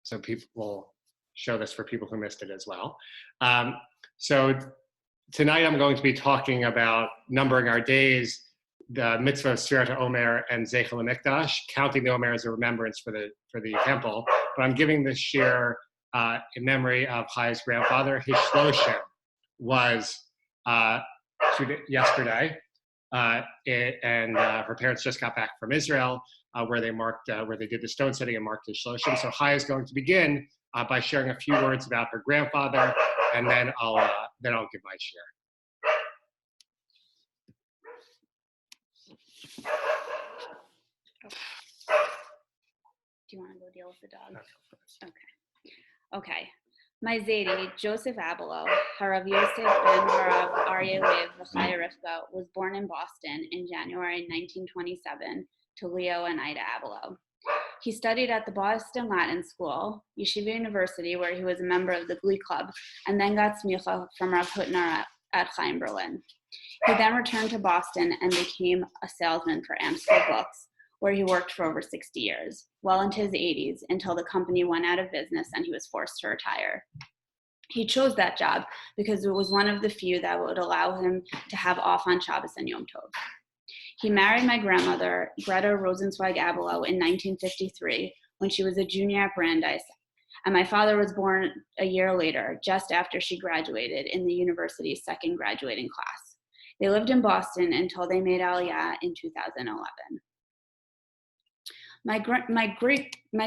so people will show this for people who missed it as well. So tonight I'm going to be talking about numbering our days, the mitzvah of Sfirat Omer and Zeichel HaMikdash, counting the Omer as a remembrance for the temple. But I'm giving this shiur in memory of Chaya's grandfather. His shloshim was yesterday, and her parents just got back from Israel, where they did the stone setting and marked his shloshim. So Chaya is going to begin by sharing a few words about her grandfather, and then I'll give my shiur. Do you want to go deal with the dog? Okay. My Zaidi, Joseph Abelow, Harav Yosef ben Harav Aryeh Lev V'Chaya Rivka, was born in Boston in January 1927 to Leo and Ida Abelow. He studied at the Boston Latin School, Yeshiva University, where he was a member of the Glee Club, and then got smicha from Rav Hutner at Chaim Berlin. He then returned to Boston and became a salesman for Amstel Books, where he worked for over 60 years, well into his 80s, until the company went out of business and he was forced to retire. He chose that job because it was one of the few that would allow him to have off on Shabbos and Yom Tov. He married my grandmother, Greta Rosenzweig Abelow, in 1953 when she was a junior at Brandeis, and my father was born a year later, just after she graduated in the university's second graduating class. They lived in Boston until they made Aliyah in 2011. My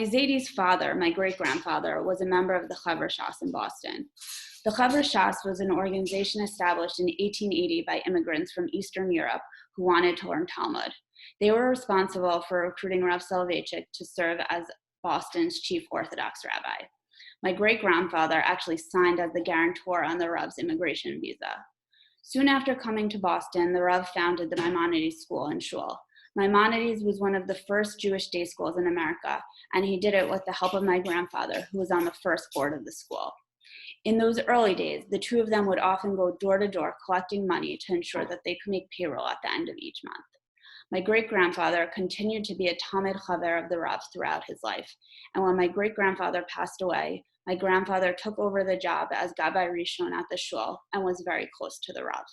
Zaidi's father, my great-grandfather, was a member of the Chaver Shas in Boston. The Chaver Shas was an organization established in 1880 by immigrants from Eastern Europe who wanted to learn Talmud. They were responsible for recruiting Rav Soloveitchik to serve as Boston's chief Orthodox rabbi. My great-grandfather actually signed as the guarantor on the Rav's immigration visa. Soon after coming to Boston, the Rav founded the Maimonides School in Shul. Maimonides was one of the first Jewish day schools in America, and he did it with the help of my grandfather, who was on the first board of the school. In those early days, the two of them would often go door to door collecting money to ensure that they could make payroll at the end of each month. My great-grandfather continued to be a Talmid Chaver of the Rav throughout his life, and when my great-grandfather passed away, my grandfather took over the job as Gabbai Rishon at the shul and was very close to the Rav.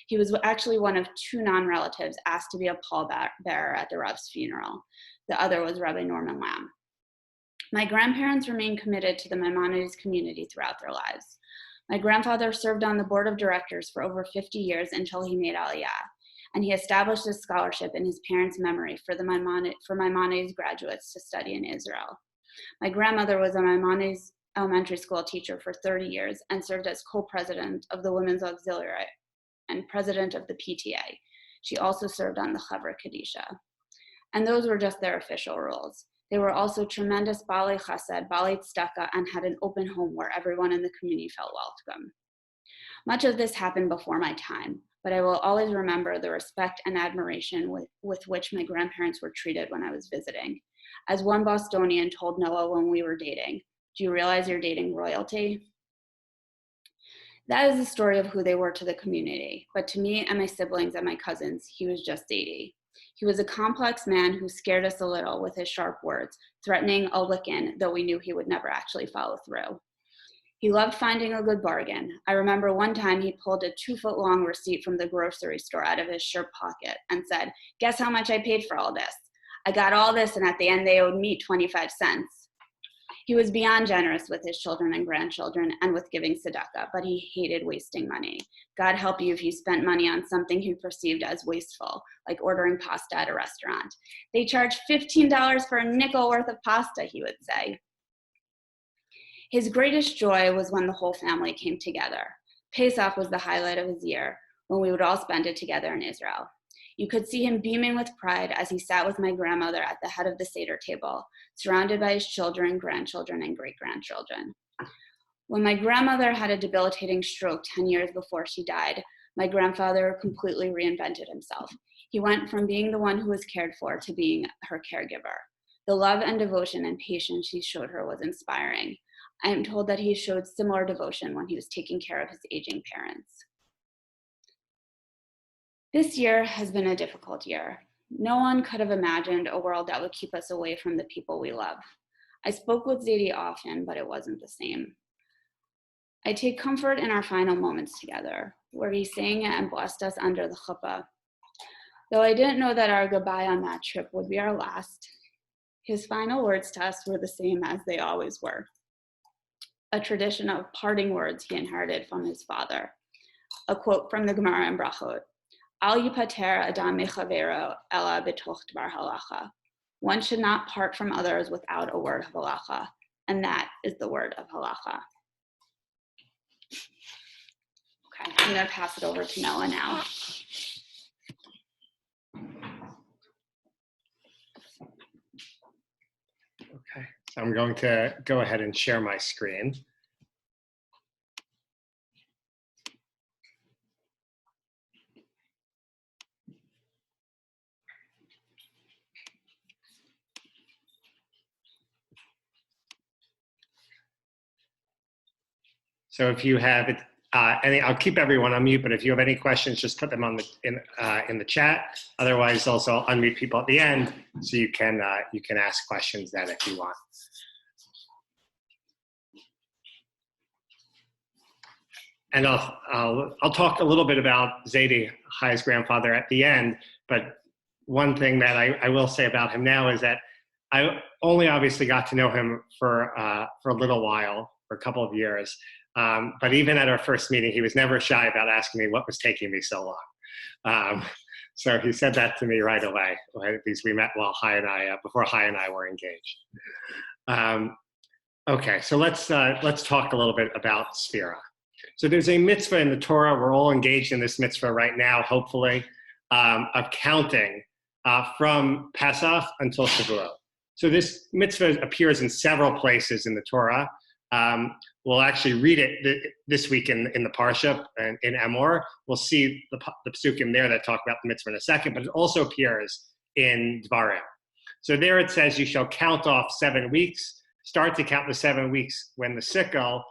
He was actually one of two non-relatives asked to be a pallbearer at the Rav's funeral. The other was Rabbi Norman Lamb. My grandparents remained committed to the Maimonides community throughout their lives. My grandfather served on the board of directors for over 50 years until he made Aliyah, and he established a scholarship in his parents' memory for Maimonides graduates to study in Israel. My grandmother was a Maimonides elementary school teacher for 30 years and served as co-president of the Women's Auxiliary and president of the PTA. She also served on the Chaver Kadisha. And those were just their official roles. They were also tremendous Balei Chesed, Balei Tzedakah, and had an open home where everyone in the community felt welcome. Much of this happened before my time, but I will always remember the respect and admiration with which my grandparents were treated when I was visiting. As one Bostonian told Noah when we were dating, "Do you realize you're dating royalty?" That is the story of who they were to the community, but to me and my siblings and my cousins, he was just Zaidi. He was a complex man who scared us a little with his sharp words, threatening a lickin', though we knew he would never actually follow through. He loved finding a good bargain. I remember one time he pulled a 2-foot-long receipt from the grocery store out of his shirt pocket and said, "Guess how much I paid for all this? I got all this, and at the end they owed me 25 cents. He was beyond generous with his children and grandchildren and with giving tzedakah, but he hated wasting money. God help you if you spent money on something he perceived as wasteful, like ordering pasta at a restaurant. They charge $15 for a nickel worth of pasta, he would say. His greatest joy was when the whole family came together. Pesach was the highlight of his year, when we would all spend it together in Israel. You could see him beaming with pride as he sat with my grandmother at the head of the Seder table, surrounded by his children, grandchildren, and great-grandchildren. When my grandmother had a debilitating stroke 10 years before she died, my grandfather completely reinvented himself. He went from being the one who was cared for to being her caregiver. The love and devotion and patience he showed her was inspiring. I am told that he showed similar devotion when he was taking care of his aging parents. This year has been a difficult year. No one could have imagined a world that would keep us away from the people we love. I spoke with Zaidi often, but it wasn't the same. I take comfort in our final moments together, where he sang and blessed us under the chuppah. Though I didn't know that our goodbye on that trip would be our last, his final words to us were the same as they always were. A tradition of parting words he inherited from his father. A quote from the Gemara in Brachot, Al yipater adam mechavero ela b'toch dvar halacha. One should not part from others without a word of halacha, and that is the word of halacha. Okay, I'm going to pass it over to Noah now. Okay, so I'm going to go ahead and share my screen. So if you have any, I'll keep everyone on mute, but if you have any questions, just put them on in the chat. Otherwise, also I'll unmute people at the end, so you can ask questions then if you want. And I'll talk a little bit about Zaidi, Chai's grandfather, at the end. But one thing that I will say about him now is that I only obviously got to know him for a little while, for a couple of years. But even at our first meeting, he was never shy about asking me what was taking me so long. So he said that to me right away, because we met while before Chai and I were engaged. Okay, so let's talk a little bit about Sphira. So there's a mitzvah in the Torah. We're all engaged in this mitzvah right now, hopefully, of counting from Pesach until Shavuot. So this mitzvah appears in several places in the Torah. We'll actually read it this week in the Parsha and in Emor. We'll see the psukim there that talk about the mitzvah in a second, but it also appears in Dvarim. So there it says, you shall count off 7 weeks, start to count the 7 weeks when the sickle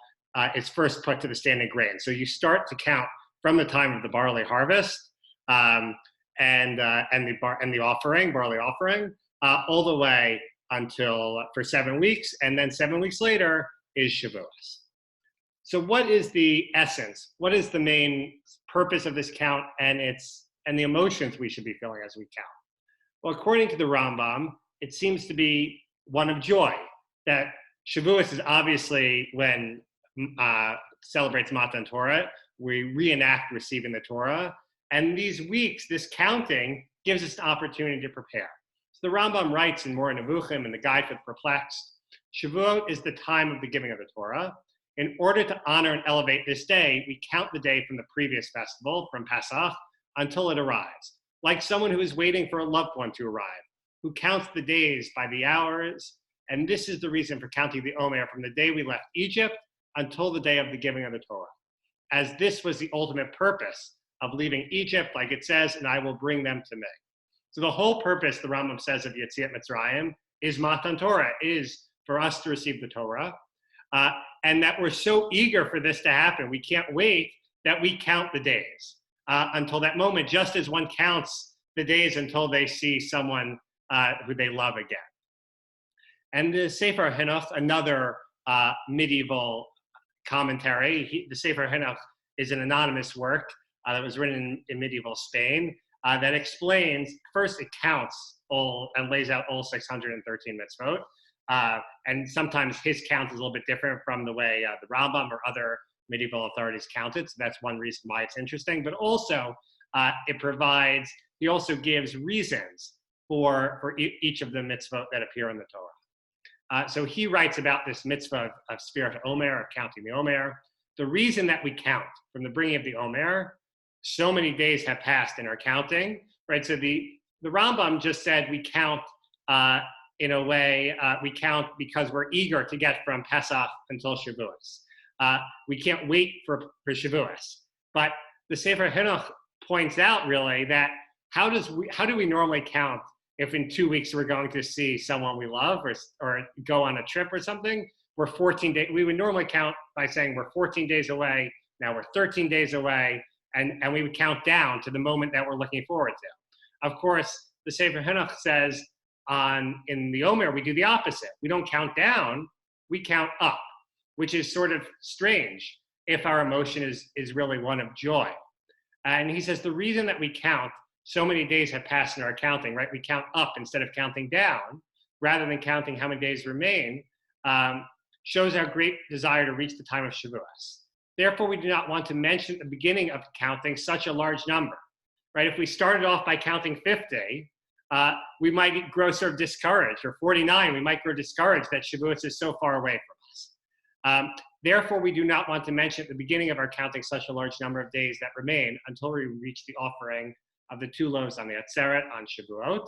is first put to the standing grain. So you start to count from the time of the barley harvest and the offering, barley offering, all the way until for 7 weeks, and then 7 weeks later is Shavuos. So what is the essence? What is the main purpose of this count and the emotions we should be feeling as we count? Well, according to the Rambam, it seems to be one of joy. That Shavuos is obviously when celebrates Matan Torah. We reenact receiving the Torah. And these weeks, this counting, gives us an opportunity to prepare. So the Rambam writes in Moreh Nevuchim, in the Guide for the Perplexed, Shavuot is the time of the giving of the Torah. In order to honor and elevate this day, we count the day from the previous festival, from Pesach, until it arrives. Like someone who is waiting for a loved one to arrive, who counts the days by the hours. And this is the reason for counting the Omer from the day we left Egypt until the day of the giving of the Torah. As this was the ultimate purpose of leaving Egypt, like it says, and I will bring them to me. So the whole purpose, the Rambam says, of Yetziat Mitzrayim is Matan Torah, is for us to receive the Torah. And that we're so eager for this to happen. We can't wait that we count the days until that moment, just as one counts the days until they see someone who they love again. And the Sefer Henoch, another medieval commentary, the Sefer Henoch is an anonymous work that was written in medieval Spain that explains, first it counts all and lays out all 613 mitzvot. And sometimes his count is a little bit different from the way the Rambam or other medieval authorities counted. So that's one reason why it's interesting. But also, he also gives reasons for each of the mitzvot that appear in the Torah. So he writes about this mitzvah of Sfirat Omer, of counting the Omer. The reason that we count from the bringing of the Omer, so many days have passed in our counting, right? So the Rambam just said we count in a way, we count because we're eager to get from Pesach until Shavuos. We can't wait for Shavuos. But the Sefer Henoch points out really that how do we normally count if in 2 weeks we're going to see someone we love or go on a trip or something? We're 14 days. We would normally count by saying we're 14 days away. Now we're 13 days away, and we would count down to the moment that we're looking forward to. Of course, the Sefer Henoch says in the Omer, we do the opposite. We don't count down, we count up, which is sort of strange if our emotion is really one of joy. And he says the reason that we count so many days have passed in our counting, right? We count up instead of counting down, rather than counting how many days remain, shows our great desire to reach the time of Shavuos. Therefore, we do not want to mention at the beginning of counting such a large number, right? If we started off by counting 50, we might grow sort of discouraged, or 49, we might grow discouraged that Shavuos is so far away from us. Therefore, we do not want to mention at the beginning of our counting such a large number of days that remain until we reach the offering of the 2 loaves on the Atzeret on Shavuot.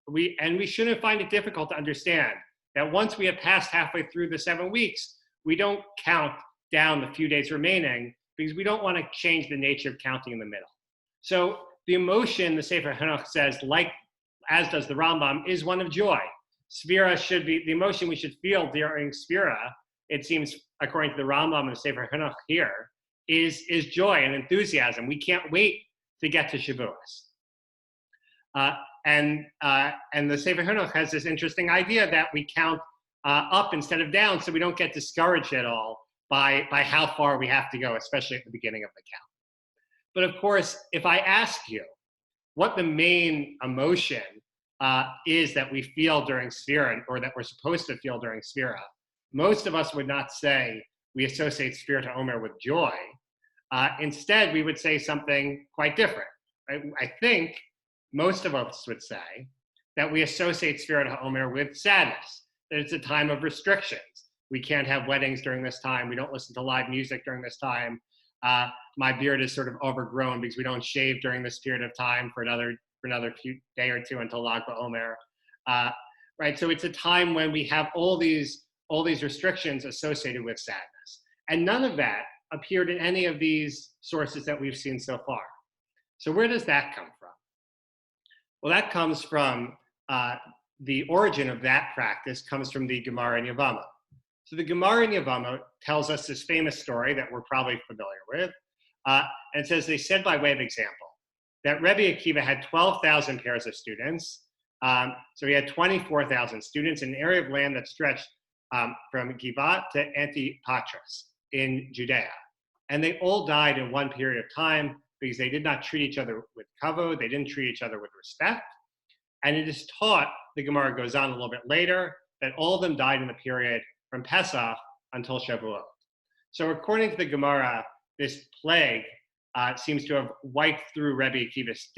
We shouldn't find it difficult to understand that once we have passed halfway through the 7 weeks, we don't count down the few days remaining because we don't want to change the nature of counting in the middle. So the emotion, the Sefer Hanoch says, like as does the Rambam, is one of joy. Sphira should be, the emotion we should feel during Sphira, it seems, according to the Rambam and the Sefer Hanoch here, is joy and enthusiasm. We can't wait to get to Shavuos. And the Sefer Hanoch has this interesting idea that we count up instead of down, so we don't get discouraged at all by how far we have to go, especially at the beginning of the count. But of course, if I ask you what the main emotion is that we feel during Sphira, or that we're supposed to feel during Sphira, most of us would not say we associate Sphira to Omer with joy. Instead, we would say something quite different. Right? I think most of us would say that we associate Sphira to Omer with sadness, that it's a time of restrictions. We can't have weddings during this time. We don't listen to live music during this time. My beard is sort of overgrown because we don't shave during this period of time for another few day or two until Lag BaOmer. Right, so it's a time when we have all these restrictions associated with sadness, and none of that appeared in any of these sources that we've seen so far. So where does that come from? Well, that comes from the origin of that practice comes from the Gemara in Yevamot. So the Gemara in Yevamot tells us this famous story that we're probably familiar with. And it says, they said by way of example, that Rabbi Akiva had 12,000 pairs of students. So he had 24,000 students in an area of land that stretched from Givat to Antipatris in Judea. And they all died in one period of time because they did not treat each other with kavod, they didn't treat each other with respect. And it is taught, the Gemara goes on a little bit later, that all of them died in the period from Pesach until Shavuot. So according to the Gemara, this plague seems to have wiped through Rabbi Akiva's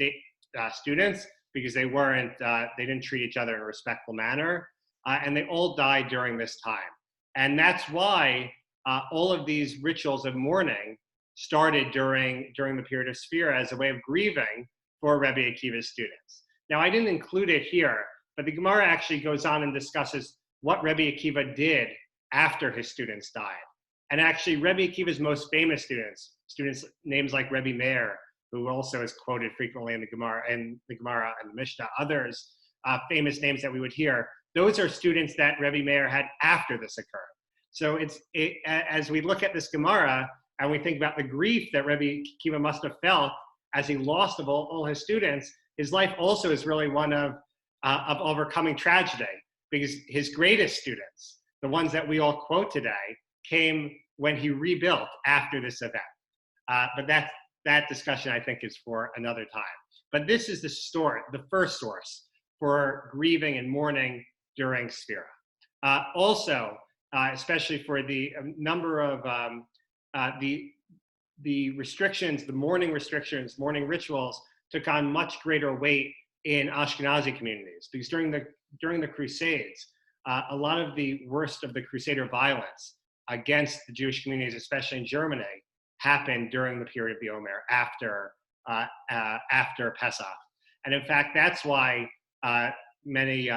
students because they didn't treat each other in a respectful manner, and they all died during this time. And that's why all of these rituals of mourning started during the period of Sphira as a way of grieving for Rabbi Akiva's students. Now, I didn't include it here, but the Gemara actually goes on and discusses what Rabbi Akiva did after his students died. And actually, Rabbi Akiva's most famous students names like Rabbi Meir, who also is quoted frequently in the Gemara and the Mishnah, others famous names that we would hear, those are students that Rabbi Meir had after this occurred. So as we look at this Gemara and we think about the grief that Rabbi Akiva must have felt as he lost of all his students, his life also is really one of overcoming tragedy, because his greatest students, the ones that we all quote today, came when he rebuilt after this event. But that discussion, I think, is for another time. But this is the first source for grieving and mourning during Sphira. Also, especially for the number of the restrictions, the mourning restrictions, mourning rituals took on much greater weight in Ashkenazi communities, because during the Crusades, a lot of the worst of the Crusader violence against the Jewish communities, especially in Germany, happened during the period of the Omer, after Pesach. And in fact, that's why many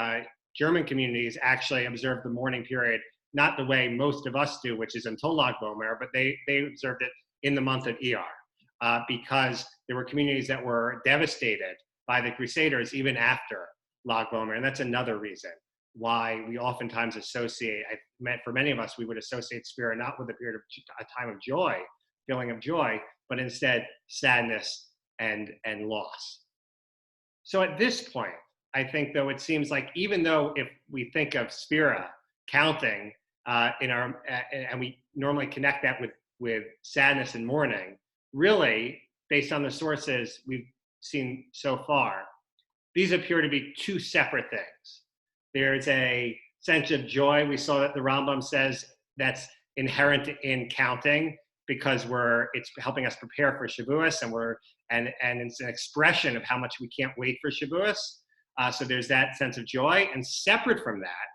German communities actually observe the mourning period not the way most of us do, which is until Lag BaOmer, but they observed it in the month of Iyar, because there were communities that were devastated by the Crusaders even after Lag BaOmer. And that's another reason why we oftentimes associate, for many of us, we would associate Sphira not with a time of joy, feeling of joy, but instead sadness and loss. So at this point, I think, though, it seems like even though if we think of Sphira, counting, and we normally connect that with sadness and mourning, really, based on the sources we've seen so far, these appear to be two separate things. There's a sense of joy. We saw that the Rambam says that's inherent in counting because it's helping us prepare for Shavuos, and it's an expression of how much we can't wait for Shavuos. So there's that sense of joy, and separate from that,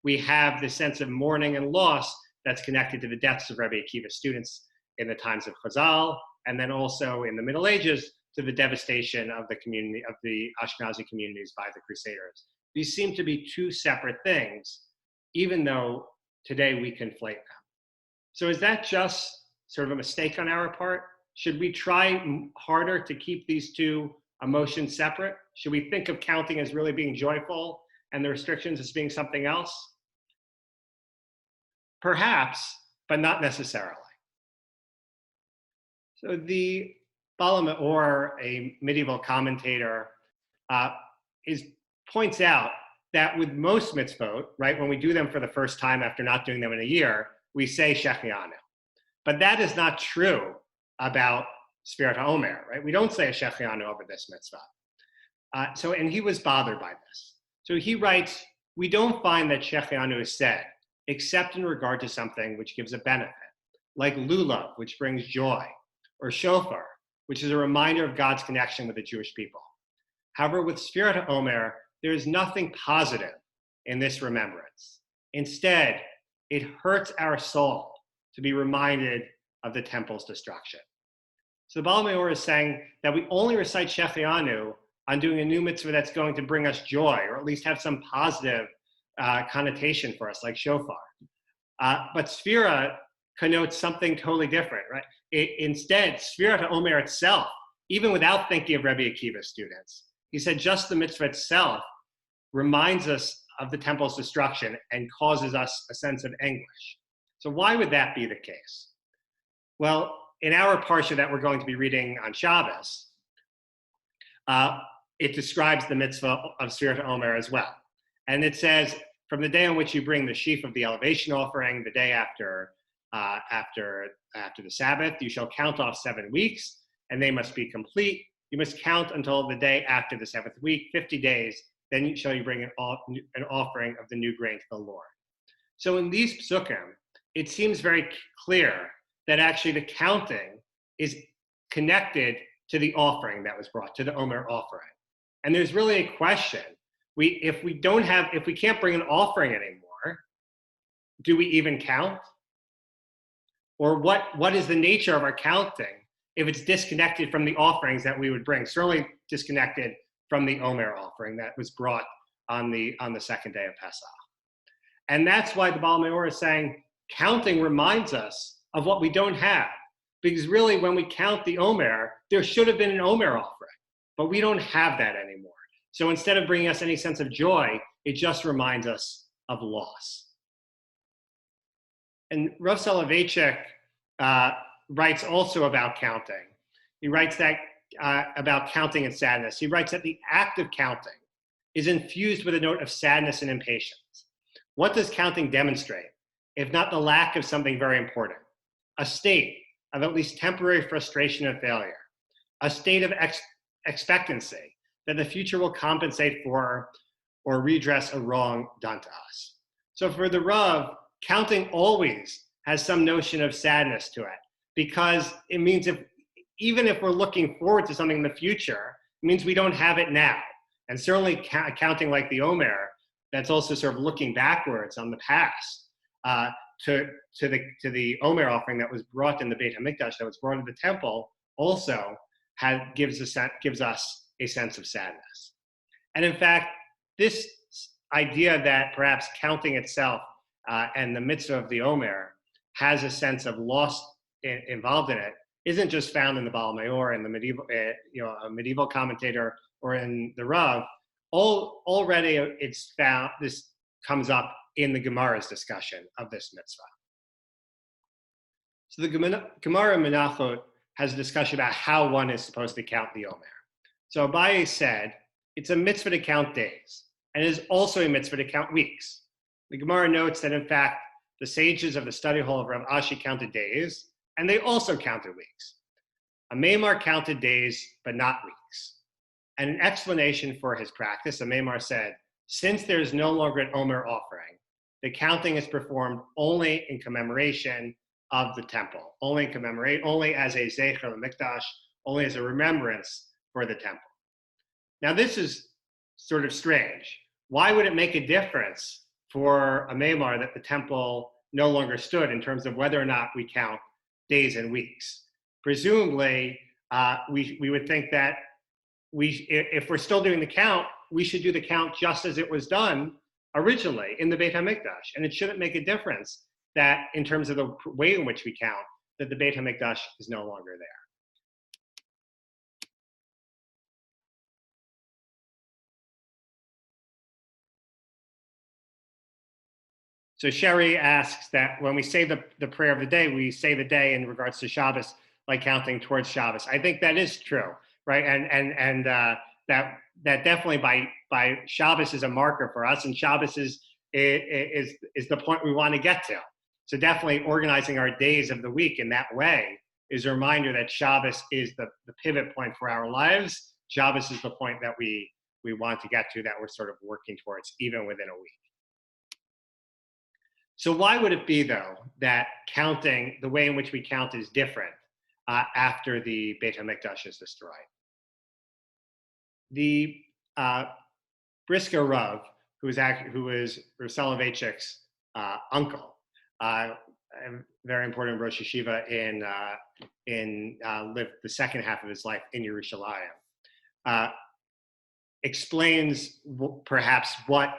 we have the sense of mourning and loss that's connected to the deaths of Rabbi Akiva's students in the times of Chazal, and then also in the Middle Ages to the devastation of the community, of the Ashkenazi communities by the Crusaders. These seem to be two separate things, even though today we conflate them. So is that just sort of a mistake on our part? Should we try harder to keep these two emotions separate? Should we think of counting as really being joyful and the restrictions as being something else? Perhaps, but not necessarily. So the Abelow, or a medieval commentator, points out that with most mitzvot, right, when we do them for the first time after not doing them in a year, we say Shechianu. But that is not true about Sfirat HaOmer, right? We don't say a Shechianu over this mitzvah. And he was bothered by this. So he writes, we don't find that Shechianu is said, except in regard to something which gives a benefit, like lulav, which brings joy, or shofar, which is a reminder of God's connection with the Jewish people. However, with Sfirat HaOmer, there is nothing positive in this remembrance. Instead, it hurts our soul to be reminded of the temple's destruction. So the Abelow is saying that we only recite Shechianu on doing a new mitzvah that's going to bring us joy, or at least have some positive connotation for us, like shofar. But Sphira connotes something totally different, right? Instead, Sfirat HaOmer itself, even without thinking of Rabbi Akiva's students, he said just the mitzvah itself reminds us of the temple's destruction and causes us a sense of anguish. So why would that be the case? Well, in our parsha that we're going to be reading on Shabbos, it describes the mitzvah of Sfirat HaOmer as well. And it says, from the day on which you bring the sheaf of the elevation offering, the day after the Sabbath, you shall count off 7 weeks, and they must be complete. You must count until the day after the 7th week, 50 days, then shall you bring an offering of the new grain to the Lord. So in these psukim, it seems very clear that actually the counting is connected to the offering that was brought, to the Omer offering. And there's really a question. If we can't bring an offering anymore, do we even count? Or what is the nature of our counting if it's disconnected from the offerings that we would bring? Certainly disconnected from the Omer offering that was brought on the second day of Pesach. And that's why the Abelow is saying counting reminds us of what we don't have. Because really, when we count the Omer, there should have been an Omer offering, but we don't have that anymore. So instead of bringing us any sense of joy, it just reminds us of loss. And Rav Soloveitchik writes also about counting. He writes that about counting and sadness. He writes that the act of counting is infused with a note of sadness and impatience. What does counting demonstrate, if not the lack of something very important? A state of at least temporary frustration and failure, a state of expectancy that the future will compensate for or redress a wrong done to us. So for the Rav, counting always has some notion of sadness to it, because it means even if we're looking forward to something in the future, it means we don't have it now. And certainly counting like the Omer, that's also sort of looking backwards on the past to the Omer offering that was brought in the Beit HaMikdash, that was brought in the temple, also gives us a sense of sadness. And in fact, this idea that perhaps counting itself and the mitzvah of the Omer has a sense of loss involved in it isn't just found in the Abelow and the medieval, a medieval commentator, or in the Rav. Already it's found, this comes up in the Gemara's discussion of this mitzvah. So the Gemara Menachot has a discussion about how one is supposed to count the Omer. So Abaye said it's a mitzvah to count days, and it is also a mitzvah to count weeks. The Gemara notes that, in fact, the sages of the study hall of Rav Ashi counted days, and they also counted weeks. A Maimar counted days, but not weeks. And an explanation for his practice, a Maimar said, since there is no longer an Omer offering, the counting is performed only in commemoration of the temple, only as a Zecher Mikdash, only as a remembrance for the temple. Now, this is sort of strange. Why would it make a difference for a Maimar that the temple no longer stood in terms of whether or not we count days and weeks? Presumably, we would think that if we're still doing the count, we should do the count just as it was done originally in the Beit HaMikdash. And it shouldn't make a difference that in terms of the way in which we count, that the Beit HaMikdash is no longer there. So Sherry asks that when we say the prayer of the day, we say the day in regards to Shabbos, like counting towards Shabbos. I think that is true, right? And that definitely by Shabbos is a marker for us, and Shabbos is the point we want to get to. So definitely organizing our days of the week in that way is a reminder that Shabbos is the pivot point for our lives. Shabbos is the point that we want to get to, that we're sort of working towards even within a week. So why would it be, though, that counting, the way in which we count, is different after the Beit HaMikdash is destroyed? The Brisker Rav, who was Rav Soloveitchik's uncle, a very important Rosh Yeshiva lived the second half of his life in Yerushalayim, explains perhaps what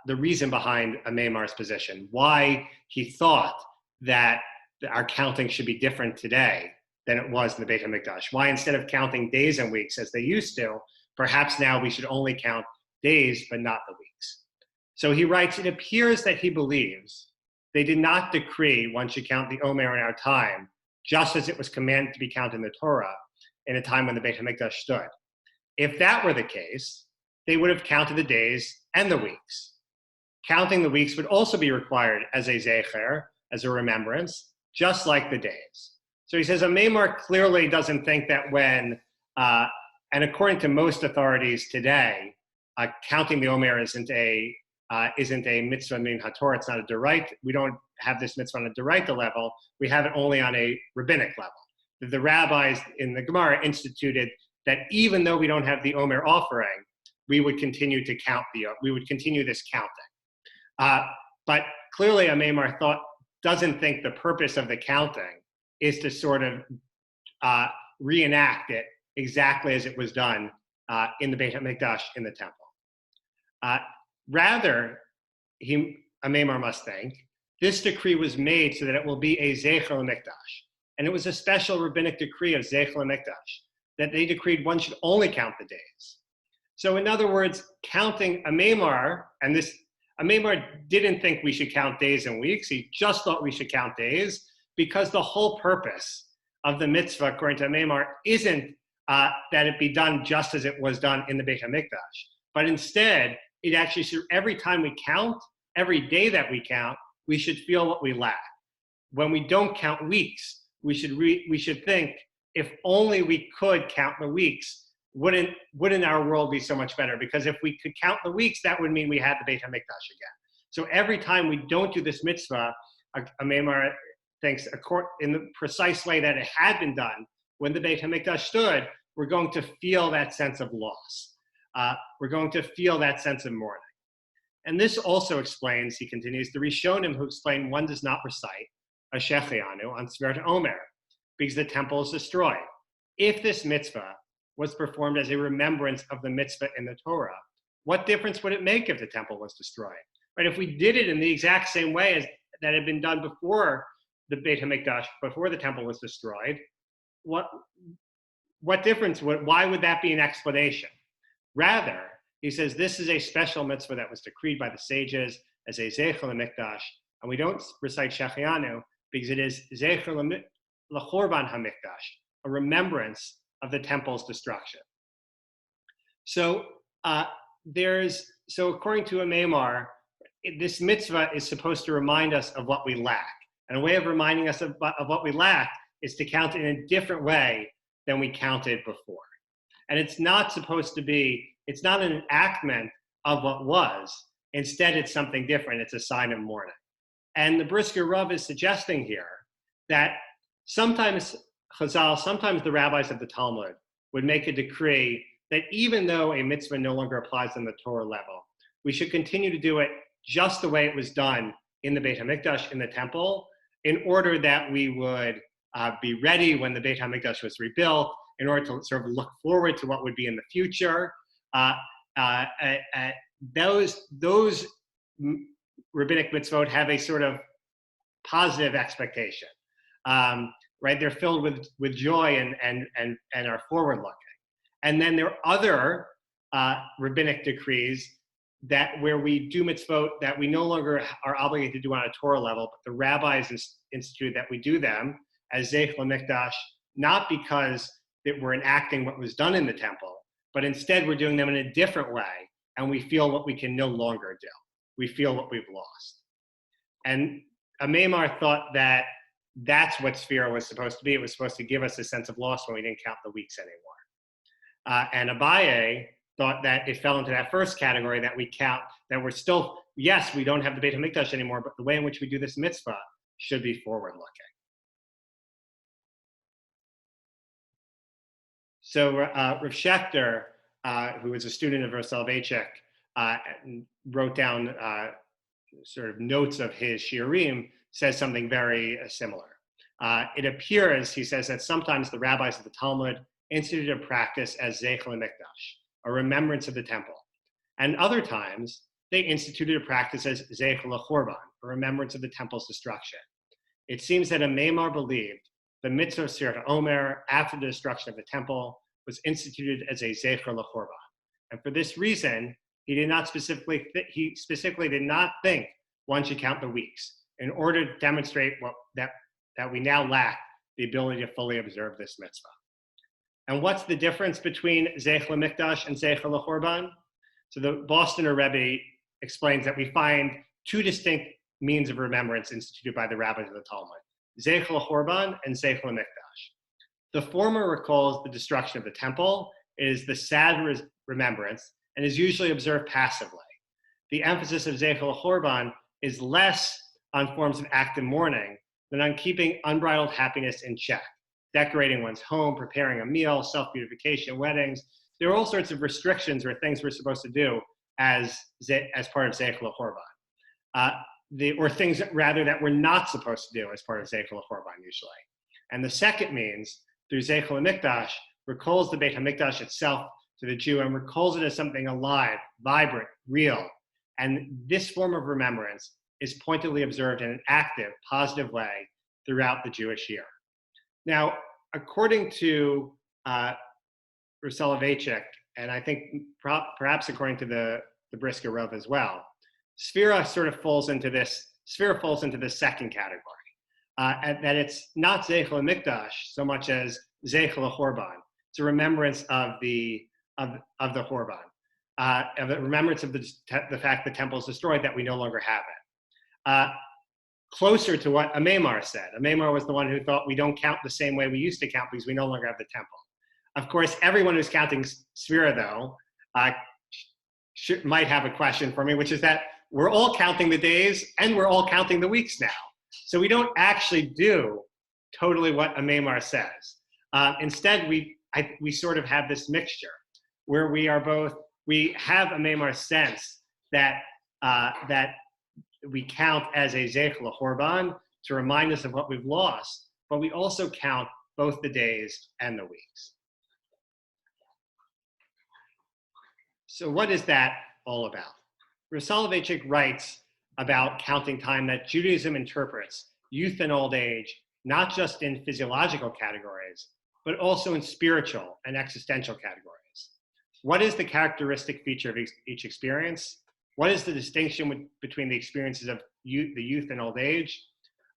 the reason behind a Maimar's position, why he thought that our counting should be different today than it was in the Beit HaMikdash. Why, instead of counting days and weeks as they used to, perhaps now we should only count days but not the weeks. So he writes, it appears that he believes they did not decree one should count the Omer in our time, just as it was commanded to be counted in the Torah in a time when the Beit HaMikdash stood. If that were the case, they would have counted the days and the weeks. Counting the weeks would also be required as a zecher, as a remembrance, just like the days. So he says a Maimar clearly doesn't think that when, and according to most authorities today, counting the Omer isn't a mitzvah min haTorah. It's not a deraita. We don't have this mitzvah on a deraita level. We have it only on a rabbinic level. The rabbis in the Gemara instituted that even though we don't have the Omer offering, we would continue to count we would continue this counting. But clearly, a Maimar doesn't think the purpose of the counting is to sort of reenact it exactly as it was done in the Beit HaMikdash in the temple. Rather, a Maimar must think, this decree was made so that it will be a Zecher Mikdash. And it was a special rabbinic decree of Zecher Mikdash, that they decreed one should only count the days. So in other words, counting a Maimar, and a Maimar didn't think we should count days and weeks. He just thought we should count days, because the whole purpose of the mitzvah, according to a Maimar, isn't that it be done just as it was done in the Beit HaMikdash, but instead, it actually should, every time we count, every day that we count, we should feel what we lack. When we don't count weeks, we should think, if only we could count the weeks, wouldn't our world be so much better? Because if we could count the weeks, that would mean we had the Beit HaMikdash again. So every time we don't do this mitzvah, a Maimar thinks in the precise way that it had been done when the Beit HaMikdash stood, we're going to feel that sense of loss. We're going to feel that sense of mourning. And this also explains, he continues, the Rishonim who explain one does not recite a Shechianu on Sfirat Omer because the temple is destroyed. If this mitzvah was performed as a remembrance of the mitzvah in the Torah, what difference would it make if the temple was destroyed? Right? If we did it in the exact same way as that had been done before the Beit HaMikdash, before the temple was destroyed, what difference why would that be an explanation? Rather, he says this is a special mitzvah that was decreed by the sages as a Zecher Mikdash, and we don't recite Shechianu because it is Zecher L'Chorban HaMikdash, a remembrance of the temple's destruction. So So according to a Maimar, this mitzvah is supposed to remind us of what we lack. And a way of reminding us of what we lack is to count in a different way than we counted before. And it's not supposed to be, it's not an enactment of what was. Instead, it's something different. It's a sign of mourning. And the Brisker Rav is suggesting here that sometimes Chazal, sometimes the rabbis of the Talmud would make a decree that even though a mitzvah no longer applies on the Torah level, we should continue to do it just the way it was done in the Beit HaMikdash, in the temple, in order that we would be ready when the Beit HaMikdash was rebuilt, in order to sort of look forward to what would be in the future. Those rabbinic mitzvot have a sort of positive expectation, right? They're filled with joy and are forward-looking. And then there are other rabbinic decrees that where we do mitzvot that we no longer are obligated to do on a Torah level, but the rabbis instituted that we do them as Zeich LaMikdash, not because that we're enacting what was done in the temple, but instead we're doing them in a different way, and we feel what we can no longer do. We feel what we've lost. And a Maimar thought that that's what Sphira was supposed to be. It was supposed to give us a sense of loss when we didn't count the weeks anymore. And Abaye thought that it fell into that first category, that we count, that we're still, yes, we don't have the Beit HaMikdash anymore, but the way in which we do this mitzvah should be forward-looking. So Rav Schechter, who was a student of Rav Soloveitchik, wrote down sort of notes of his shiurim, says something very similar. It appears, he says, that sometimes the rabbis of the Talmud instituted a practice as Zeich LaMikdash, a remembrance of the temple. And other times, they instituted a practice as Zeich LaChorban, a remembrance of the temple's destruction. It seems that a Maimar believed the mitzvah of Sfirat Omer, after the destruction of the temple, was instituted as a Zecher LaChorban. And for this reason, he specifically did not think one should count the weeks in order to demonstrate that we now lack the ability to fully observe this mitzvah. And what's the difference between Zeich LaMikdash and Zecher LaChorban? So the Bostoner Rebbe explains that we find two distinct means of remembrance instituted by the rabbis of the Talmud, Zeich LaChorban and Zeich LaMikdash. The former recalls the destruction of the temple, is the sad remembrance, and is usually observed passively. The emphasis of Zeich LaChorban is less on forms of active mourning than on keeping unbridled happiness in check, decorating one's home, preparing a meal, self-beautification, weddings. There are all sorts of restrictions or things we're supposed to do as part of Zeich LaChorban. Or things rather that we're not supposed to do as part of Zeich LaChorban usually. And the second means, through Zeich LaMikdash, recalls the Beit HaMikdash itself to the Jew and recalls it as something alive, vibrant, real. And this form of remembrance is pointedly observed in an active, positive way throughout the Jewish year. Now, according to Rav Soloveitchik, and I think perhaps according to the Brisker Rav as well, Sphira sort of falls into this second category, and that it's not Zeich LaMikdash so much as Zeich LaChorban. It's a remembrance of the Chorban, of the remembrance of the fact the temple is destroyed, that we no longer have it. Closer to what a Maimar said. A Maimar was the one who thought we don't count the same way we used to count because we no longer have the temple. Of course, everyone who's counting Sphira, though, might have a question for me, which is that we're all counting the days and we're all counting the weeks now. So we don't actually do totally what a Maimar says. Instead, we sort of have this mixture where we have a Maimar sense that we count as a Zeich LaChorban to remind us of what we've lost, but we also count both the days and the weeks. So what is that all about? Rav Soloveitchik writes about counting time that Judaism interprets youth and old age, not just in physiological categories, but also in spiritual and existential categories. What is the characteristic feature of each experience? What is the distinction between the experiences of the youth and old age?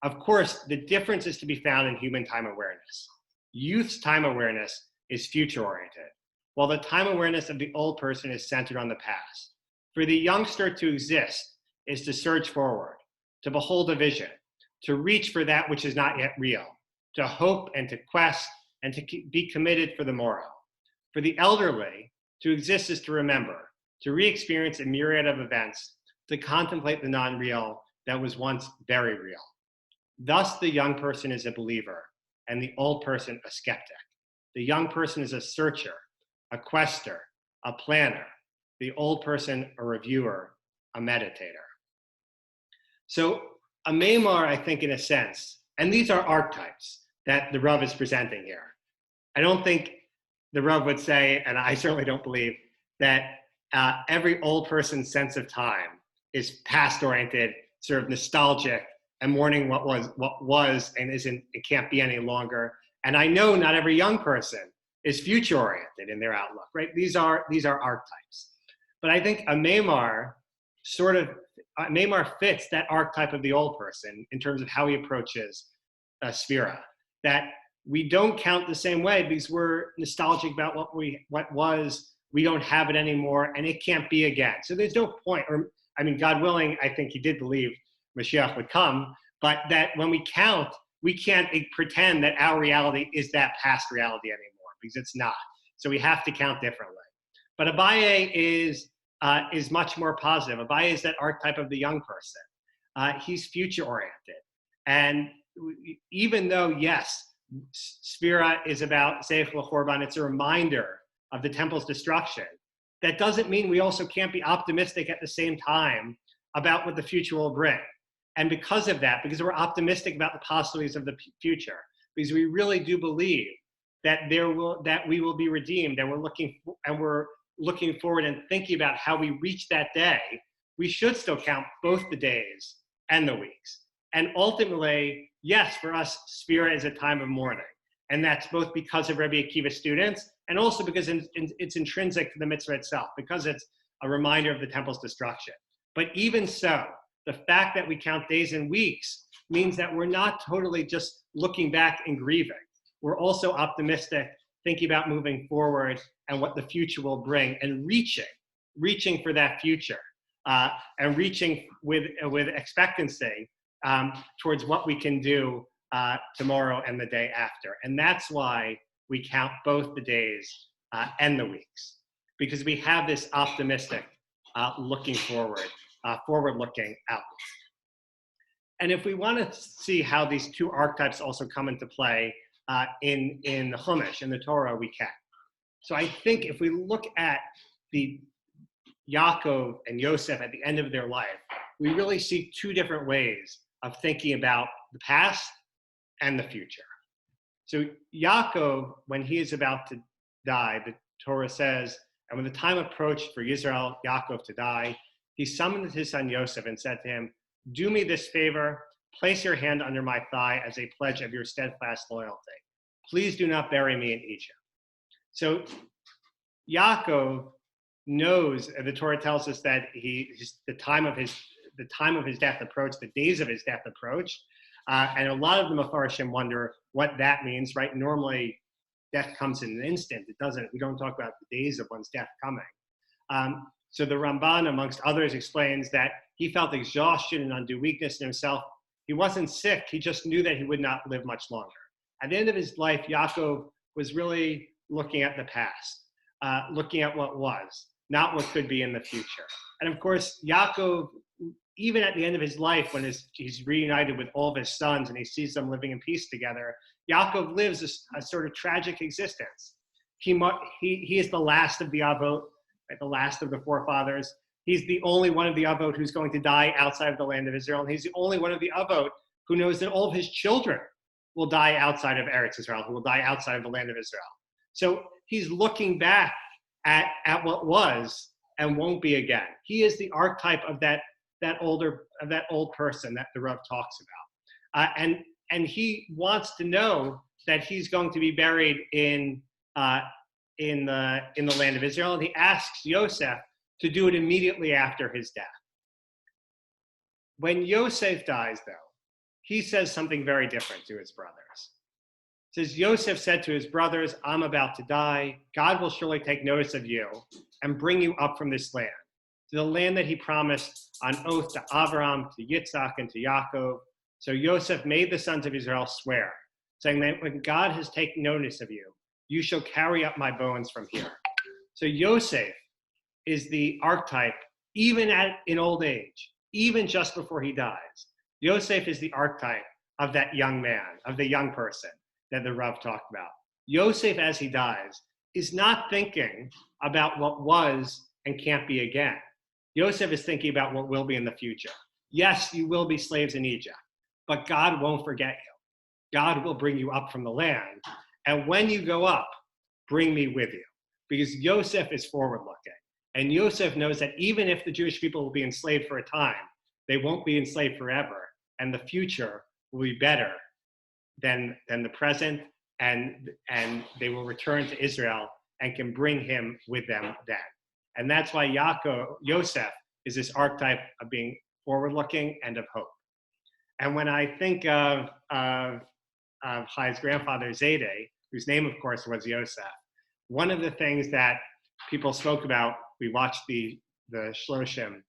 Of course, the difference is to be found in human time awareness. Youth's time awareness is future-oriented, while the time awareness of the old person is centered on the past. For the youngster to exist is to surge forward, to behold a vision, to reach for that which is not yet real, to hope and to quest and to be committed for the morrow. For the elderly, to exist is to remember, to re-experience a myriad of events, to contemplate the non-real that was once very real. Thus, the young person is a believer, and the old person a skeptic. The young person is a searcher, a quester, a planner. The old person a reviewer, a meditator. So a Maimar, I think, in a sense, and these are archetypes that the Rav is presenting here. I don't think the Rav would say, and I certainly don't believe, that every old person's sense of time is past-oriented, sort of nostalgic, and mourning what was and isn't, it can't be any longer. And I know not every young person is future-oriented in their outlook, right? These are archetypes. But I think a Maimar fits that archetype of the old person in terms of how he approaches Sphira. That we don't count the same way because we're nostalgic about what was, we don't have it anymore, and it can't be again. So there's no point, or I mean, God willing, I think he did believe Mashiach would come, but that when we count, we can't pretend that our reality is that past reality anymore, because it's not. So we have to count differently. But Abaye is much more positive. Abaye is that archetype of the young person. He's future-oriented. And even though, yes, Sphira is about Zeich l'Chorban, it's a reminder of the temple's destruction, that doesn't mean we also can't be optimistic at the same time about what the future will bring. And because of that, because we're optimistic about the possibilities of the future, because we really do believe that we will be redeemed, and we're looking forward and thinking about how we reach that day, we should still count both the days and the weeks. And ultimately, yes, for us, Sphira is a time of mourning. And that's both because of Rabbi Akiva's students, and also because it's intrinsic to the mitzvah itself, because it's a reminder of the temple's destruction. But even so, the fact that we count days and weeks means that we're not totally just looking back and grieving. We're also optimistic, thinking about moving forward and what the future will bring, and reaching for that future, and reaching with expectancy towards what we can do tomorrow and the day after. And that's why we count both the days and the weeks, because we have this optimistic looking forward, forward-looking outlook. And if we want to see how these two archetypes also come into play in the Chumash, in the Torah, we can. So I think if we look at the Yaakov and Yosef at the end of their life, we really see two different ways of thinking about the past and the future. So Yaakov, when he is about to die, the Torah says, and when the time approached for Yisrael, Yaakov, to die, he summoned his son Yosef and said to him, "Do me this favor, place your hand under my thigh as a pledge of your steadfast loyalty. Please do not bury me in Egypt." So Yaakov knows, and the Torah tells us that the time of his death approached, the days of his death approached, and a lot of the Mefarshim wonder what that means, right? Normally, death comes in an instant. It doesn't. We don't talk about the days of one's death coming. So the Ramban, amongst others, explains that he felt exhaustion and undue weakness in himself. He wasn't sick. He just knew that he would not live much longer. At the end of his life, Yaakov was really looking at the past, looking at what was, not what could be in the future. And of course, Yaakov, even at the end of his life, when he's reunited with all of his sons and he sees them living in peace together, Yaakov lives a sort of tragic existence. He is the last of the Avot, right, the last of the forefathers. He's the only one of the Avot who's going to die outside of the land of Israel. And he's the only one of the Avot who knows that all of his children will die outside of Eretz Israel, who will die outside of the land of Israel. So he's looking back at what was and won't be again. He is the archetype of that old person that the Rav talks about. And he wants to know that he's going to be buried in the land of Israel, and he asks Yosef to do it immediately after his death. When Yosef dies, though, he says something very different to his brothers. It says, Yosef said to his brothers, I'm about to die. God will surely take notice of you and bring you up from this land, to the land that he promised on oath to Abraham, to Yitzhak, and to Yaakov. So Yosef made the sons of Israel swear, saying that when God has taken notice of you, you shall carry up my bones from here. So Yosef is the archetype, even in old age, even just before he dies. Yosef is the archetype of that young man, of the young person that the Rav talked about. Yosef, as he dies, is not thinking about what was and can't be again. Yosef is thinking about what will be in the future. Yes, you will be slaves in Egypt, but God won't forget you. God will bring you up from the land. And when you go up, bring me with you. Because Yosef is forward-looking. And Yosef knows that even if the Jewish people will be enslaved for a time, they won't be enslaved forever. And the future will be better than the present. And they will return to Israel and can bring him with them then. And that's why Yosef is this archetype of being forward-looking and of hope. And when I think of Chai's grandfather, Zayde, whose name, of course, was Yosef, one of the things that people spoke about, we watched the Shloshim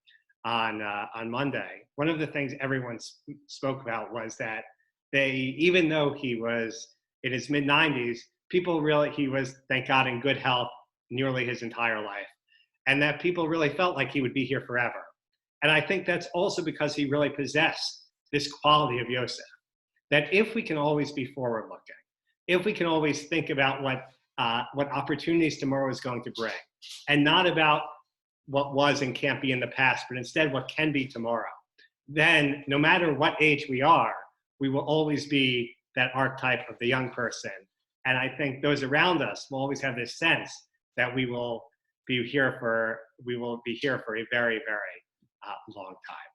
on Monday, one of the things everyone spoke about was that even though he was in his mid-90s, he was, thank God, in good health nearly his entire life. And that people really felt like he would be here forever. And I think that's also because he really possessed this quality of Yosef, that if we can always be forward-looking, if we can always think about what opportunities tomorrow is going to bring, and not about what was and can't be in the past, but instead what can be tomorrow, then no matter what age we are, we will always be that archetype of the young person. And I think those around us will always have this sense that we will be here for a very, very long time.